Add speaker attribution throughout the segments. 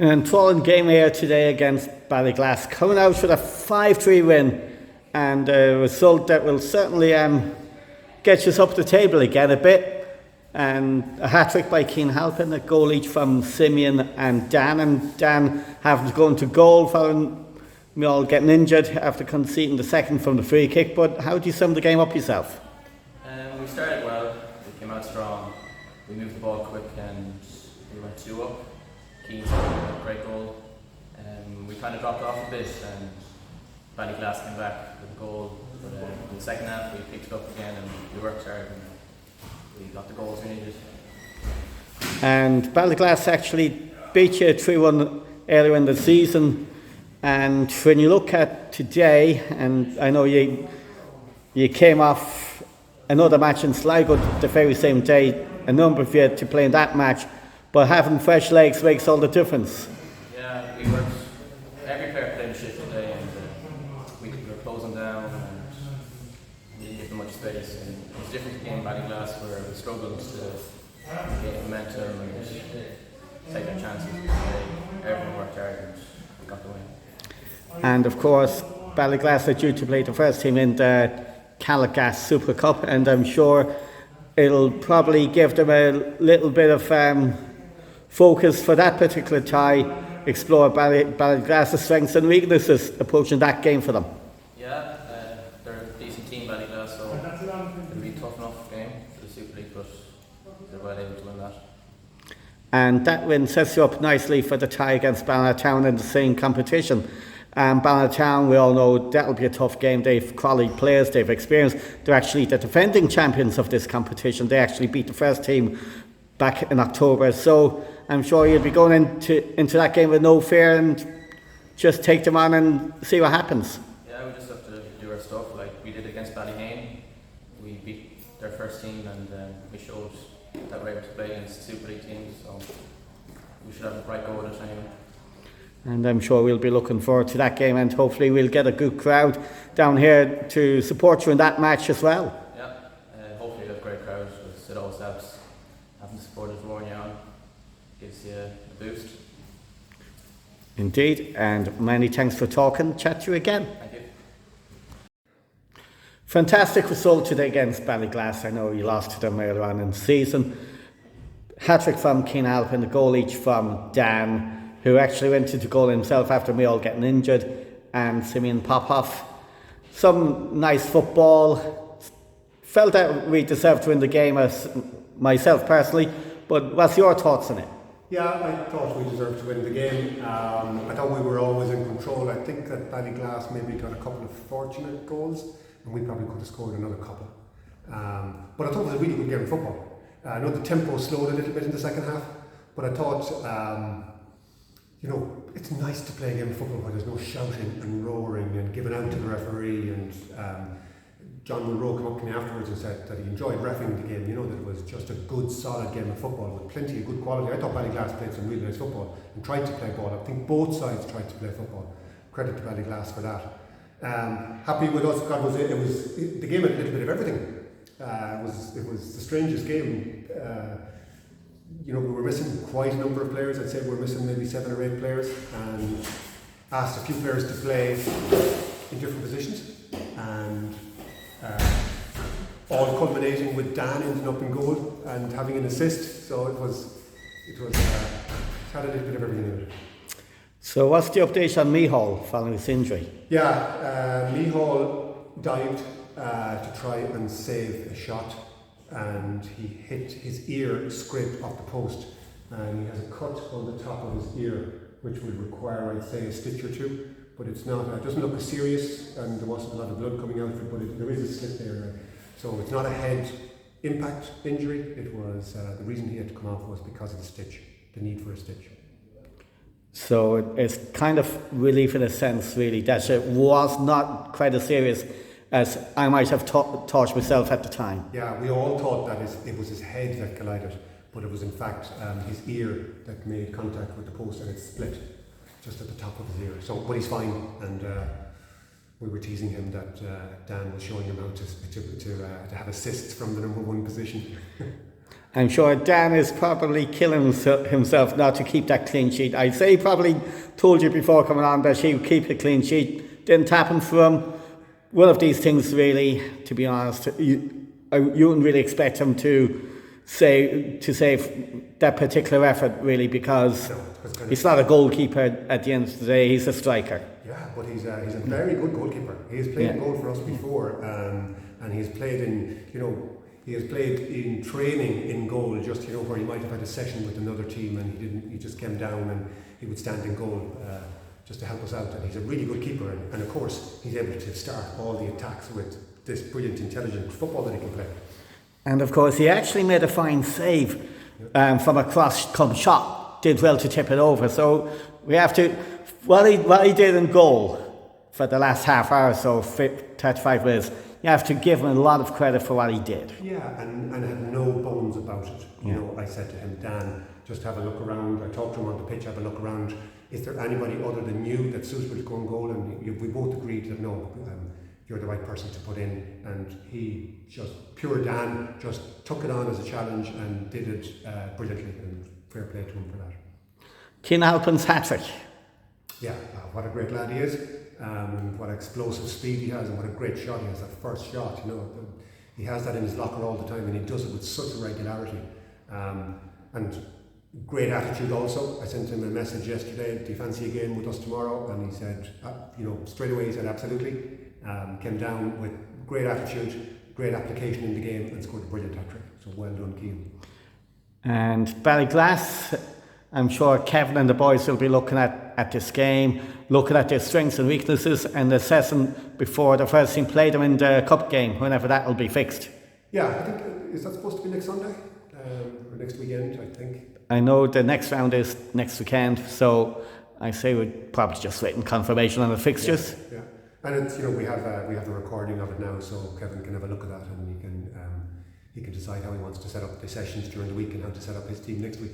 Speaker 1: An enthralling game here today against Ballyglass, coming out with a 5-3 win, and a result that will certainly get us up the table again a bit. And a hat-trick by Keane Halpin, a goal each from Simeon and Dan having to go into goal following me all getting injured after conceding the second from the free kick. But how do you sum the game up yourself?
Speaker 2: We started well, we came out strong, we moved the ball quick and we went 2 up. Keane scored a great goal. We kind of dropped off a bit and Ballyglass came back with a goal. But in the second half we picked it up again and we worked hard and we got the goals we needed.
Speaker 1: And Ballyglass actually beat you 3-1 earlier in the season. And when you look at today, and I know you came off another match in Sligo the very same day, a number of you to play in that match, but having fresh legs makes all the difference.
Speaker 2: Yeah, we worked, every player played a shift today and we were closing down and we didn't give them much space. And it was different to game Ballyglass where we struggled to get momentum and take our chances. Today, everyone worked hard and got the win.
Speaker 1: And of course, Ballyglass are due to play the first team in the Calor Super Cup, and I'm sure it'll probably give them a little bit of focus for that particular tie, explore Ballyglass's strengths and weaknesses approaching that game for them.
Speaker 2: Yeah, they're a decent team, Ballyglass, so it'll be a tough enough game for the Super League, but they're well able to win that.
Speaker 1: And that win sets you up nicely for the tie against Ballina Town in the same competition. Ballina Town, we all know that'll be a tough game. They've quality players, they've experience. They're actually the defending champions of this competition. They actually beat the first team back in October. So I'm sure you'll be going into that game with no fear and just take them on and see what happens.
Speaker 2: Yeah, we just have to do our stuff like we did against Ballyhane. We beat their first team and we showed that we're able to play against Super League teams. So we should have a bright go at it anyway.
Speaker 1: And I'm sure we'll be looking forward to that game, and hopefully we'll get a good crowd down here to support you in that match as well.
Speaker 2: Yeah, hopefully we'll have a great crowd, because it always helps having the supporters roaring you on, gives you a boost.
Speaker 1: Indeed, and many thanks for talking. Chat to you again.
Speaker 2: Thank you.
Speaker 1: Fantastic result today against Ballyglass. I know you lost to them earlier on in the season. Hat-trick from Keane Halpin, a goal each from Dan, who actually went into goal himself after me all getting injured, and Simeon Popoff. Some nice football. Felt that we deserved to win the game as myself personally, but what's your thoughts on it?
Speaker 3: Yeah, I thought we deserved to win the game. I thought we were always in control. I think that Ballyglass maybe got a couple of fortunate goals, and we probably could have scored another couple. But I thought it was a really good game of football. I know the tempo slowed a little bit in the second half, but I thought it's nice to play a game of football where there's no shouting and roaring and giving out to the referee. And John Monroe came up to me afterwards and said that he enjoyed refereeing the game, that it was just a good, solid game of football with plenty of good quality. I thought Ballyglass played some really nice football and tried to play ball. I think both sides tried to play football. Credit to Ballyglass for that. Happy with us, the game had a little bit of everything. It was the strangest game. We were missing quite a number of players. I'd say we were missing maybe 7 or 8 players, and asked a few players to play in different positions, and all culminating with Dan ending up in goal and having an assist. So it had a little bit of everything in it.
Speaker 1: So what's the update on Mihal following his injury?
Speaker 3: Yeah, Mihal dived to try and save a shot, and he hit his ear, scraped off the post, and he has a cut on the top of his ear, which would require, I'd say, a stitch or two. But it's not. It doesn't look as serious, and there wasn't a lot of blood coming out of it. But there is a slit there, so it's not a head impact injury. It was the reason he had to come off was because of the stitch, the need for a stitch.
Speaker 1: So it's kind of relief in a sense, really, that it was not quite as serious as I might have thought myself at the time.
Speaker 3: Yeah, we all thought that it was his head that collided, but it was in fact his ear that made contact with the post, and it split just at the top of his ear. So, but he's fine, and we were teasing him that Dan was showing him how to have assists from the number 1 position.
Speaker 1: I'm sure Dan is probably killing himself not to keep that clean sheet. I'd say he probably told you before coming on that he would keep a clean sheet. Didn't happen for him. One of these things, really, to be honest, you wouldn't really expect him to save that particular effort, really, because he's not a goalkeeper at the end of the day. He's a striker.
Speaker 3: Yeah, but he's a very good goalkeeper. He has played goal for us before, and he's played in, he has played in training in goal, just where he might have had a session with another team and he just came down and he would stand in goal just to help us out. And he's a really good keeper, and of course he's able to start all the attacks with this brilliant, intelligent football that he can play. And
Speaker 1: of course he actually made a fine save from a cross-come shot. Did well to tip it over. So we have to, what he did in goal for the last half hour or so, 35 minutes, you have to give him a lot of credit for what he did.
Speaker 3: Yeah, and had no bones about it. I said to him, Dan, just have a look around. I talked to him on the pitch, have a look around. Is there anybody other than you that's suitable to go in goal? And we both agreed that no, you're the right person to put in. And he just, pure Dan, just took it on as a challenge and did it brilliantly. And fair play to him for that.
Speaker 1: Keenan Halpin's hat-trick.
Speaker 3: Yeah, what a great lad he is. What explosive speed he has, and what a great shot he has, that first shot, he has that in his locker all the time, and he does it with such a regularity, and great attitude also. I sent him a message yesterday, do you fancy a game with us tomorrow? And he said, straight away he said absolutely. Came down with great attitude, great application in the game, and scored a brilliant hat-trick. So well done, Keane.
Speaker 1: And Ballyglass, I'm sure Kevin and the boys will be looking at this game, looking at their strengths and weaknesses and assessing before the first team play them in the cup game, whenever that will be fixed.
Speaker 3: Yeah, I think, is that supposed to be next Sunday? Or next weekend, I think?
Speaker 1: I know the next round is next weekend, so I say we'd probably just wait in confirmation on the fixtures.
Speaker 3: Yeah. And it's, we have the recording of it now, so Kevin can have a look at that and he can decide how he wants to set up the sessions during the week and how to set up his team next week.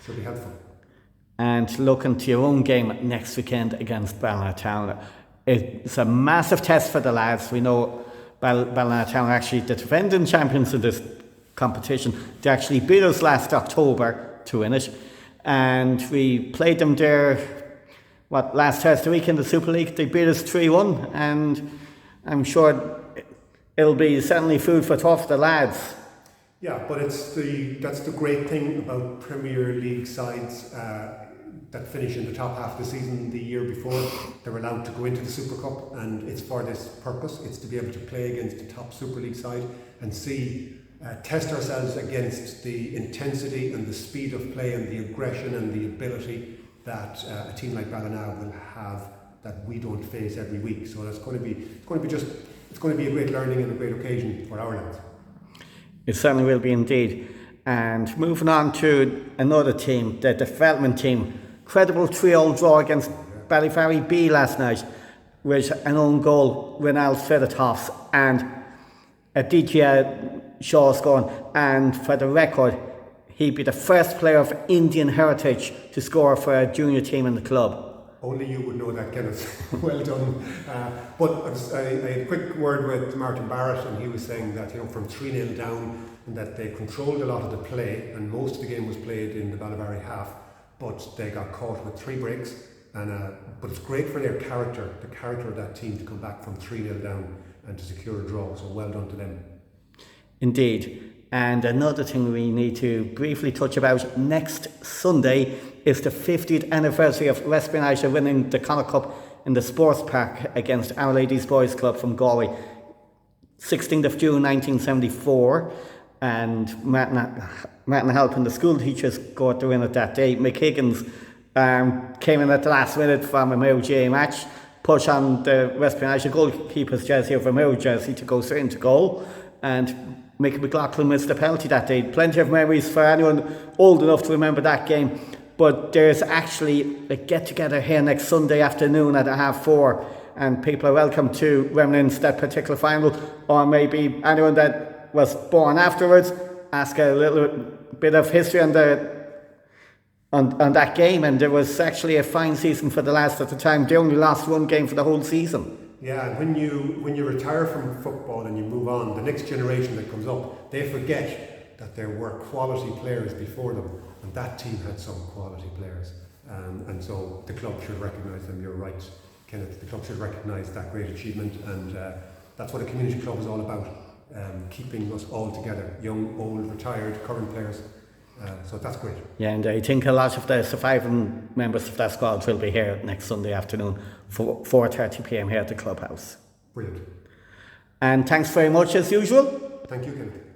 Speaker 3: Should be helpful.
Speaker 1: And looking to your own game next weekend against Ballina Town. It's a massive test for the lads. We know Ballina Town are actually the defending champions in this competition. They actually beat us last October to win it. And we played them there, last Thursday week in the Super League. They beat us 3-1. And I'm sure it'll be certainly food for thought for the lads.
Speaker 3: Yeah, but that's the great thing about Premier League sides that finish in the top half of the season the year before. They're allowed to go into the Super Cup, and it's for this purpose. It's to be able to play against the top Super League side and test ourselves against the intensity and the speed of play and the aggression and the ability that a team like Ballina will have that we don't face every week. So it's going to be a great learning and a great occasion for our lads.
Speaker 1: It certainly will be indeed. And moving on to another team, the development team. Credible 3-3 draw against Ballyglass B last night with an own goal, Renald Fedetoffs, and a DJ Shaw scoring. And for the record, he'd be the first player of Indian heritage to score for a junior team in the club.
Speaker 3: Only you would know that, Kenneth. Well done. But I had a quick word with Martin Barrett, and he was saying that from 3-0 down, and that they controlled a lot of the play, and most of the game was played in the Ballyglass half, but they got caught with 3 breaks. But it's great for their character, the character of that team, to come back from 3-0 down and to secure a draw. So well done to them.
Speaker 1: Indeed. And another thing we need to briefly touch about, next Sunday is the 50th anniversary of Westport United winning the Connaught Cup in the Sports Park against Our Ladies Boys Club from Galway. 16th of June 1974, and Martin Halpin, the school teachers, got the winner that day. Mick Higgins came in at the last minute from a Mayo match, put on the Westport United goalkeeper's jersey over Mayo jersey to go straight into goal, and Mick McLaughlin missed the penalty that day. Plenty of memories for anyone old enough to remember that game. But there's actually a get-together here next Sunday afternoon at 4:30, and people are welcome to reminisce that particular final, or maybe anyone that was born afterwards, ask a little bit of history on that game. And there was actually a fine season for the lads at the time. They only lost 1 game for the whole season.
Speaker 3: Yeah, and when you retire from football and you move on, the next generation that comes up, they forget that there were quality players before them, and that team had some quality players. And so the club should recognise them. You're right, Kenneth. The club should recognise that great achievement, and that's what a community club is all about. Keeping us all together, young, old, retired, current players. So that's great.
Speaker 1: Yeah, and I think a lot of the surviving members of that squad will be here next Sunday afternoon for 4:30 p.m. here at the clubhouse.
Speaker 3: Brilliant.
Speaker 1: And thanks very much as usual.
Speaker 3: Thank you, Kenneth.